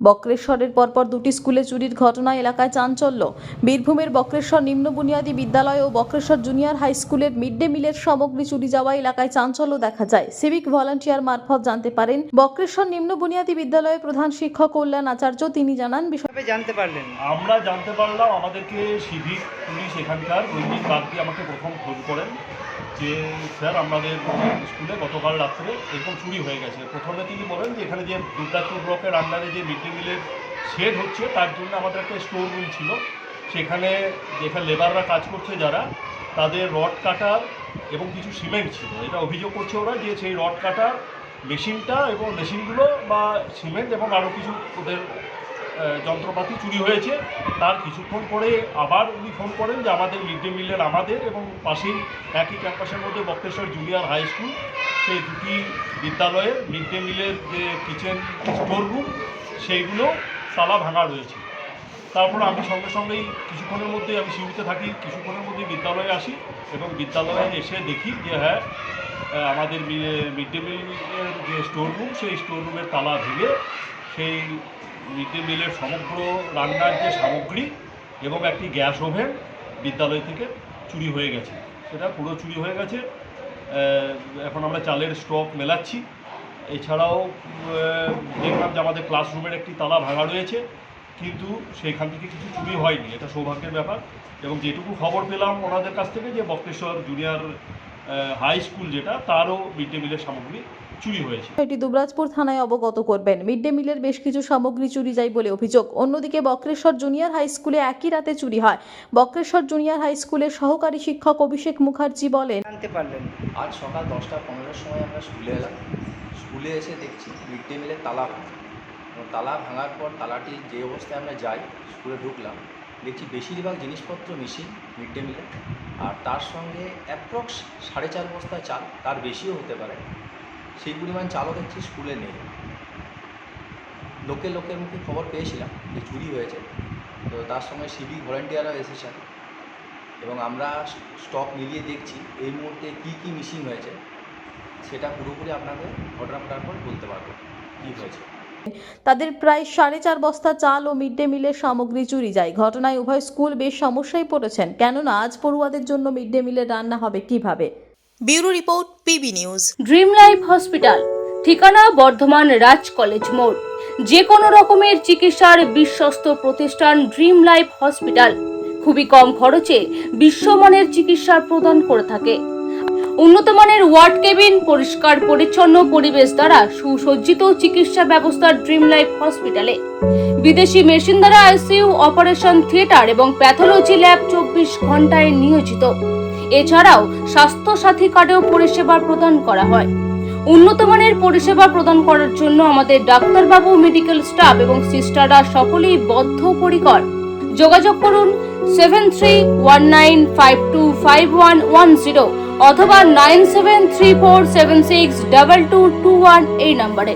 বক্রেশ্বরের পরপর দুটি স্কুলে চুরির ঘটনায় এলাকায় চাঞ্চল্য। বীরভূমের বক্রেশ্বর নিম্ন বুনিয়াদী বিদ্যালয় ও বক্রেশ্বর জুনিয়র হাই স্কুলের মিড ডে মিলের সামগ্রী চুরি যাওয়ায় এলাকায় চাঞ্চল্য দেখা যায়। সিভিক ভলান্টিয়ার মারফত জানতে পারেন বক্রেশ্বর নিম্ন বুনিয়াদী বিদ্যালয়ের প্রধান শিক্ষক কল্যাণ আচার্য। তিনি জানান, বিষয়ে জানতে পারলেন। আমরা জানতে পারলাম, আমাদেরকে সিভিক পুলিশ এখানকার রঞ্জিত বাগদি আমাকে প্রথম ফোন করেন যে স্যার আমাদের স্কুলে গতকাল রাত্রে এরকম চুরি হয়ে গেছে। প্রথমে তিনি বলেন যে এখানে যে দুর্গাপুর ব্লকের আন্ডারে যে মিড ডে মিলের শেড হচ্ছে তার জন্য আমাদের একটা স্টোর রুম ছিল, সেখানে যেখানে লেবাররা কাজ করছে যারা, তাদের রড কাটার এবং কিছু সিমেন্ট ছিল। এটা অভিযোগ করছে ওরা যে সেই রড কাটার মেশিনটা এবং মেশিনগুলো বা সিমেন্ট এবং আরও কিছু ওদের যন্ত্রপাতি চুরি হয়েছে। তার কিছুক্ষণ পরে আবার উনি ফোন করেন যে আমাদের মিড ডে মিলের আমাদের এবং পাশেই একই ক্যাম্পাসের মধ্যে বক্রেশ্বর জুনিয়র হাই স্কুল, সেই দুটি বিদ্যালয়ের মিড ডে মিলের যে কিচেন স্টোর রুম সেইগুলো তালা ভাঙা রয়েছে। তারপর আমি সঙ্গে সঙ্গেই কিছুক্ষণের মধ্যে আমি সিউড়িতে থাকি, কিছুক্ষণের মধ্যেই বিদ্যালয়ে আসি এবং বিদ্যালয়ে এসে দেখি যে হ্যাঁ আমাদের মিড ডে মিলের যে স্টোর রুম সেই স্টোর রুমের তালা ভেঙে সেই মিড ডে মিলের সমগ্র রান্নার যে সামগ্রী এবং একটি গ্যাস ওভেন বিদ্যালয় থেকে চুরি হয়ে গেছে। সেটা পুরো চুরি হয়ে গেছে। এখন আমরা চালের স্টক মেলাচ্ছি। এছাড়াও দেখলাম যে আমাদের ক্লাসরুমের একটি তালা ভাঙা রয়েছে, কিন্তু সেইখান থেকে কিছু চুরি হয়নি। এটা সৌভাগ্যের ব্যাপার। এবং যেটুকু খবর পেলাম ওনাদের কাছ থেকে যে বক্রেশ্বর জুনিয়র হাই স্কুল যেটা, তারও মিড ডে মিলের সামগ্রী চুরি হয়েছে। এটি দুবরাজপুর থানায় অবগত করবেন। মিড ডে মিলের বেশ কিছু সামগ্রী চুরি যায় বলে অভিযোগ। অন্যদিকে বক্রেশ্বর জুনিয়র হাই স্কুলে একই রাতে চুরি হয়। বক্রেশ্বর জুনিয়র হাই স্কুলের সহকারী শিক্ষক অভিষেক মুখার্জি বলেন, জানতে পারলেন আজ সকাল 10:15-র সময় আমরা স্কুলে এলাম। স্কুলে এসে দেখছি মিড ডে মিলের তালা ভাঙা। তালা ভাঙার পর তালাটি যে অবস্থায় আমরা যাই, স্কুলে ঢুকলাম, দেখছি বেশিরভাগ জিনিসপত্র মিসিং মিড ডে মিলে। আর তার সঙ্গে অ্যাপ্রক্স 4.5 বস্তা চাল, তার বেশিও হতে পারে, সেই পরিমাণ চালও দেখছি স্কুলে নেই। লোকের মুখে খবর পেয়েছিলাম যে চুরি হয়েছে, তো তার সঙ্গে সিভিক ভলান্টিয়াররা এসেছেন এবং আমরা স্টক মিলিয়ে দেখছি এই মুহূর্তে কী মিসিং হয়েছে, সেটা পুরোপুরি আপনাকে ঘটনাটার পর বলতে পারবো কী হয়েছে। তাদের প্রায় 4.5 বস্তা চাল ও মিড ডে মিলের সামগ্রী চুরি যায়। ঘটনায় উভয় স্কুল বেশ সমস্যায় পড়েছেন, কেননা আজ পড়ুয়াদের জন্য মিড ডে মিলের রান্না হবে কিভাবে। Bureau report, PB news. Dream life hospital, ঠিকানা বর্ধমান রাজ কলেজ মোড়। যে কোনো রকমের চিকিৎসার বিশ্বস্ত প্রতিষ্ঠান ড্রিম লাইফ হসপিটাল খুবই কম খরচে বিশ্বমানের চিকিৎসা প্রদান করে থাকে। উন্নত মানের ওয়ার্ড কেবিন, পরিষ্কার পরিচ্ছন্ন পরিবেশ দ্বারা সুসজ্জিত চিকিৎসা ব্যবস্থা ড্রিম লাইফ হসপিটালে। বিদেশি মেশিন দ্বারা আইসিইউ, অপারেশন থিয়েটার এবং প্যাথোলজি ল্যাব 24 ঘন্টায় নিয়োজিত। এছাড়াও স্বাস্থ্য সাথী কার্ডেও পরিষেবা প্রদান করা হয়। উন্নত মানের পরিষেবা প্রদান করার জন্য আমাদের ডাক্তারবাবু, মেডিকেল স্টাফ এবং সিস্টাররা সকলেই বদ্ধপরিকর। যোগাযোগ করুন 7319525110 অথবা 9734762221 এই নম্বরে।